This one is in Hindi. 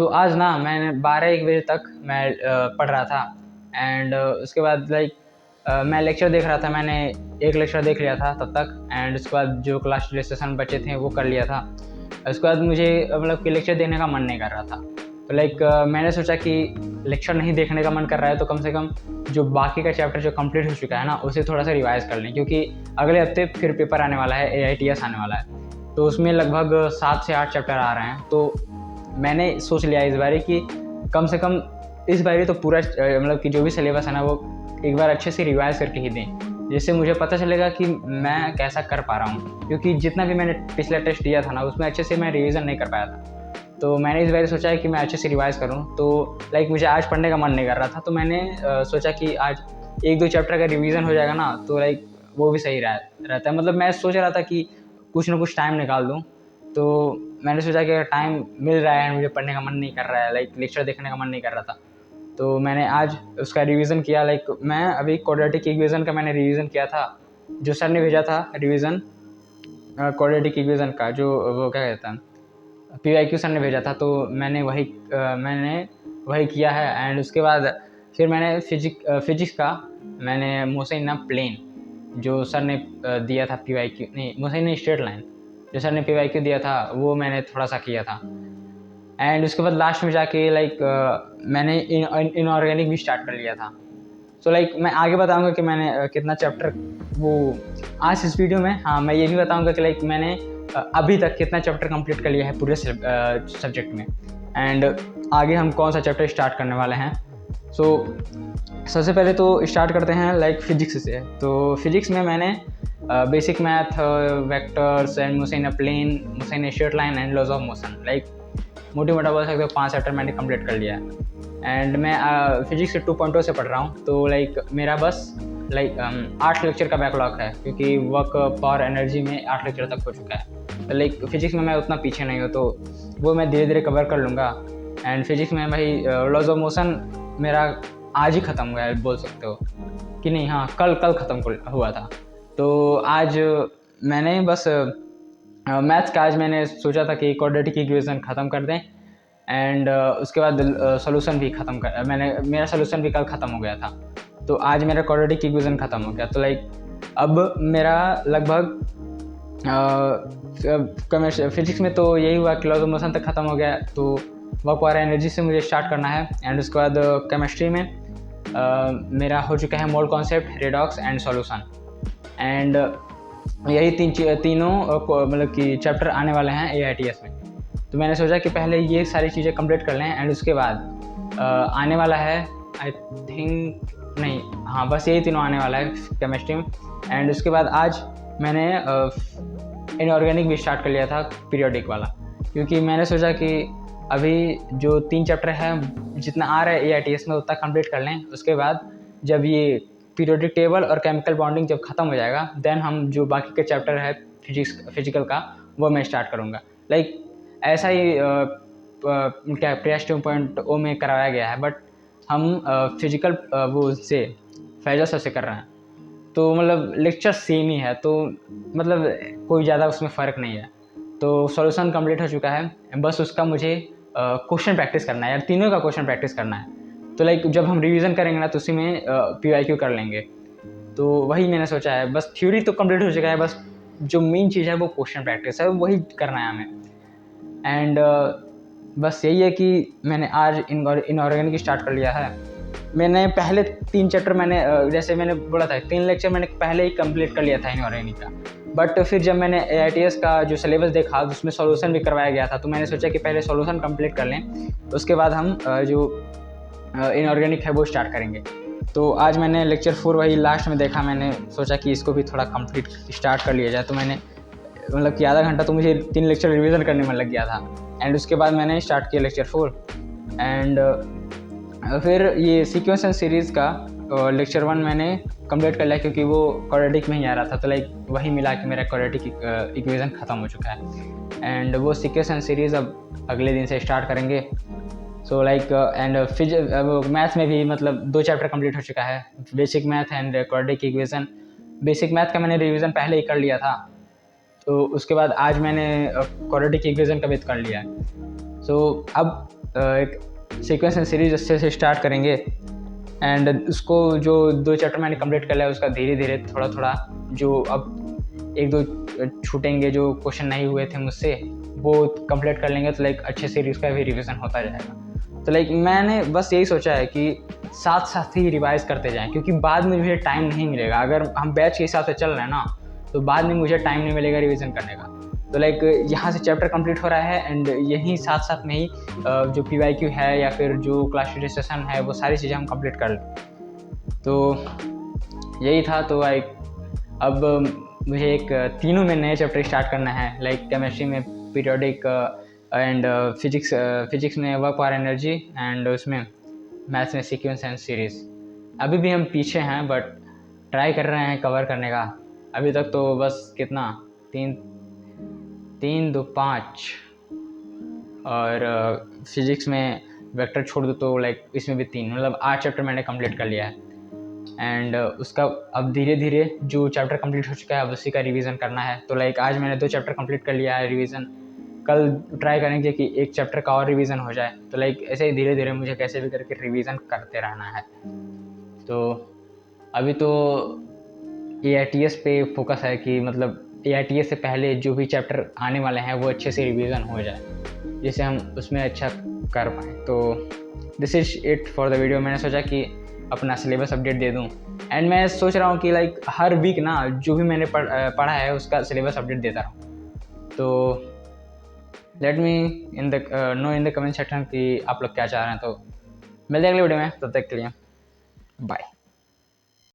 आज ना मैंने 12-1 बजे तक मैं पढ़ रहा था। एंड उसके बाद मैं लेक्चर देख रहा था। मैंने एक लेक्चर देख लिया था तब तक। एंड उसके बाद जो क्लास सेशन बचे थे वो कर लिया था। उसके बाद मुझे मतलब कि लेक्चर देखने का मन नहीं कर रहा था। तो मैंने सोचा कि लेक्चर नहीं देखने का मन कर रहा है तो कम से कम जो बाकी का चैप्टर जो कंप्लीट हो चुका है ना उसे थोड़ा सा रिवाइज कर लें, क्योंकि अगले हफ्ते फिर पेपर आने वाला है, AITS आने वाला है। तो उसमें लगभग 7 से 8 चैप्टर आ रहे हैं। तो मैंने सोच लिया इस बारी कि कम से कम इस बारी तो पूरा मतलब कि जो भी सिलेबस है ना वो एक बार अच्छे से रिवाइज करके ही दें, जिससे मुझे पता चलेगा कि मैं कैसा कर पा रहा हूँ। क्योंकि जितना भी मैंने पिछला टेस्ट दिया था ना उसमें अच्छे से मैं रिवीजन नहीं कर पाया था। तो मैंने इस बार सोचा है कि मैं अच्छे से रिवाइज करूँ। तो मुझे आज पढ़ने का मन नहीं कर रहा था, तो मैंने सोचा कि आज 1-2 चैप्टर का रिवीजन हो जाएगा ना तो वो भी सही रहता है। मतलब मैं सोच रहा था कि कुछ ना कुछ टाइम निकाल दूँ। तो मैंने सोचा कि अगर टाइम मिल रहा है, मुझे पढ़ने का मन नहीं कर रहा है, लेक्चर देखने का मन नहीं कर रहा था, तो मैंने आज उसका रिवीजन किया। मैं अभी क्वाड्रेटिक इक्वेशन का मैंने रिवीजन किया था। जो सर ने भेजा था रिवीजन क्वाड्रेटिक इक्वेशन का, जो वो क्या कहता है, PYQ सर ने भेजा था, तो मैंने वही किया है। एंड उसके बाद फिर मैंने फिजिक्स का मैंने मोसाइना प्लेन जो सर ने दिया था, PYQ नहीं, मोसाइना स्ट्रेट लाइन जो सर ने PYQ दिया था वो मैंने थोड़ा सा किया था। एंड उसके बाद लास्ट में जाके मैंने इनऑर्गेनिक भी स्टार्ट कर लिया था। मैं आगे बताऊंगा कि मैंने कितना चैप्टर वो आज इस वीडियो में, हाँ मैं ये भी बताऊंगा कि मैंने अभी तक कितना चैप्टर कंप्लीट कर लिया है पूरे सब्जेक्ट में। एंड आगे हम कौन सा चैप्टर स्टार्ट करने वाले हैं। सबसे पहले तो स्टार्ट करते हैं फिजिक्स से। तो फिजिक्स में मैंने basic math, vectors and motion plane, motion straight line and laws of motion, मोटी मोटा बोल सकते हो 5 चैप्टर मैंने कंप्लीट कर लिया है। एंड मैं फिजिक्स के 2.0 से पढ़ रहा हूँ। तो मेरा बस 8 लेक्चर का बैकलॉग है, क्योंकि वर्क पावर एनर्जी में 8 लेक्चर तक हो चुका है। तो फिजिक्स में मैं उतना पीछे नहीं हूँ, तो वो मैं धीरे धीरे कवर कर लूँगा। एंड फिजिक्स में भाई लॉज ऑफ मोशन मेरा आज ही ख़त्म हुआ है, बोल सकते हो कि नहीं, हाँ कल ख़त्म हुआ था। तो आज मैंने बस मैथ्स का आज मैंने सोचा था कि क्वाड्रेटिक इक्वेशन ख़त्म कर दें। एंड उसके बाद सोल्यूशन भी मेरा सोल्यूशन भी कल ख़त्म हो गया था। तो आज मेरा क्वाड्रेटिक इक्वेशन ख़त्म हो गया। तो अब मेरा लगभग फिजिक्स में तो यही हुआ कि लॉज ऑफ मोशन तक ख़त्म हो गया। तो वर्क पावर एनर्जी से मुझे स्टार्ट करना है। एंड उसके बाद केमिस्ट्री में मेरा हो चुका है mole concept, redox and solution. And यही तीनों मतलब कि चैप्टर आने वाले हैं AITS में। तो मैंने सोचा कि पहले ये सारी चीज़ें कंप्लीट कर लें। एंड उसके बाद आने वाला है, आई थिंक नहीं, हाँ बस यही तीनों आने वाला है केमिस्ट्री में। एंड उसके बाद आज मैंने इनऑर्गेनिक भी स्टार्ट कर लिया था, पीरियोडिक वाला, क्योंकि मैंने सोचा कि अभी जो 3 चैप्टर हैं जितना आ रहा है AITS में उतना कंप्लीट कर लें। उसके बाद जब ये पीरियोडिक टेबल और केमिकल बॉन्डिंग जब ख़त्म हो जाएगा, देन हम जो बाकी के चैप्टर है फिजिकल का वो मैं स्टार्ट करूँगा। ऐसा ही क्या प्रेस 2.0 में करवाया गया है, बट हम फिजिकल वो से फैजल सर से कर रहे हैं। तो मतलब लेक्चर सेम ही है, तो मतलब कोई ज़्यादा उसमें फ़र्क नहीं है। तो सॉल्यूशन कंप्लीट हो चुका है, बस उसका मुझे क्वेश्चन प्रैक्टिस करना है यार, तीनों का क्वेश्चन प्रैक्टिस करना है। तो जब हम रिवीजन करेंगे ना तो उसी में PYQ कर लेंगे। तो वही मैंने सोचा है, बस थ्योरी तो कंप्लीट हो चुका है, बस जो मेन चीज़ है वो क्वेश्चन प्रैक्टिस है, वही करना है हमें। एंड बस यही है कि मैंने आज इनऑर्गेनिक स्टार्ट कर लिया है। मैंने पहले 3 चैप्टर जैसे मैंने बोला था 3 लेक्चर मैंने पहले ही कंप्लीट कर लिया था इनऑर्गेनिक का। बट फिर जब मैंने AITS का जो सिलेबस देखा उसमें सॉल्यूशन भी करवाया गया था, तो मैंने सोचा कि पहले सॉल्यूशन कंप्लीट कर लें, उसके बाद हम जो इनऑर्गेनिक है वो स्टार्ट करेंगे। तो आज मैंने लेक्चर 4 वही लास्ट में देखा, मैंने सोचा कि इसको भी थोड़ा कंप्लीट स्टार्ट कर लिया जाए। तो मैंने मतलब कि आधा घंटा तो मुझे 3 लेक्चर रिवीजन करने में लग गया था। एंड उसके बाद मैंने स्टार्ट किया लेक्चर 4। एंड फिर ये सीक्वेंस एंड सीरीज़ का लेक्चर 1 मैंने कंप्लीट कर लिया, क्योंकि वो क्वाड्रेटिक में ही आ रहा था। तो वही मिला कि मेरा क्वाड्रेटिक इक्वेशन ख़त्म हो चुका है। एंड वो सीक्वेंस एंड सीरीज़ अब अगले दिन से स्टार्ट करेंगे। एंड मैथ्स में भी मतलब 2 चैप्टर कंप्लीट हो चुका है, basic math and quadratic equation. Basic math का मैंने रिवीजन पहले ही कर लिया था, तो उसके बाद आज मैंने क्वाड्रेटिक इक्वेशन का भी कर लिया है। अब एक सीक्वेंस एंड सीरीज अच्छे से स्टार्ट करेंगे। एंड उसको जो 2 चैप्टर मैंने कंप्लीट कर लिया उसका धीरे धीरे थोड़ा थोड़ा जो अब 1-2 छूटेंगे, जो क्वेश्चन नहीं हुए थे मुझसे, वो कंप्लीट कर लेंगे तो लाइक अच्छे से उसका भी रिवीजन होता जाएगा। तो लाइक मैंने बस यही सोचा है कि साथ साथ ही रिवाइज करते जाएं, क्योंकि बाद में मुझे टाइम नहीं मिलेगा। अगर हम बैच के हिसाब से चल रहे हैं ना तो बाद में मुझे टाइम नहीं मिलेगा रिवीजन करने का। तो लाइक यहाँ से चैप्टर कंप्लीट हो रहा है एंड यहीं साथ साथ में ही जो PYQ है या फिर जो क्लास सेशन है वो सारी चीज़ें हम कंप्लीट कर लें। तो यही था। तो लाइक अब मुझे एक तीनों में नए चैप्टर स्टार्ट करना है, लाइक केमिस्ट्री में पीरियोडिक एंड फिजिक्स में वर्क पावर एनर्जी एंड उसमें मैथ्स में सीक्वेंस एंड सीरीज। अभी भी हम पीछे हैं बट ट्राई कर रहे हैं कवर करने का। अभी तक तो बस कितना 3 2 5 और फिजिक्स में वेक्टर छोड़ दो तो लाइक इसमें भी 3, मतलब 8 चैप्टर मैंने कंप्लीट कर लिया है। एंड उसका अब धीरे धीरे जो चैप्टर कंप्लीट हो चुका है अब उसी का रिवीजन करना है। तो लाइक आज मैंने 2 चैप्टर कंप्लीट कर लिया है रिवीजन, कल ट्राई करेंगे कि 1 चैप्टर का और रिवीजन हो जाए। तो लाइक ऐसे ही धीरे धीरे मुझे कैसे भी करके रिवीजन करते रहना है। तो अभी तो AITS पे फोकस है कि मतलब AITS से पहले जो भी चैप्टर आने वाले हैं वो अच्छे से रिवीजन हो जाए, जिससे हम उसमें अच्छा कर पाएँ। तो this is it for the video. मैंने सोचा कि अपना सिलेबस अपडेट दे दूं एंड मैं सोच रहा हूँ कि लाइक हर वीक ना जो भी मैंने पढ़ा है उसका सिलेबस अपडेट देता रहूँ। तो let me know in the comment section कि आप लोग क्या चाह रहे हैं। तो मिलते हैं अगले वीडियो में, तब तक के लिए बाय।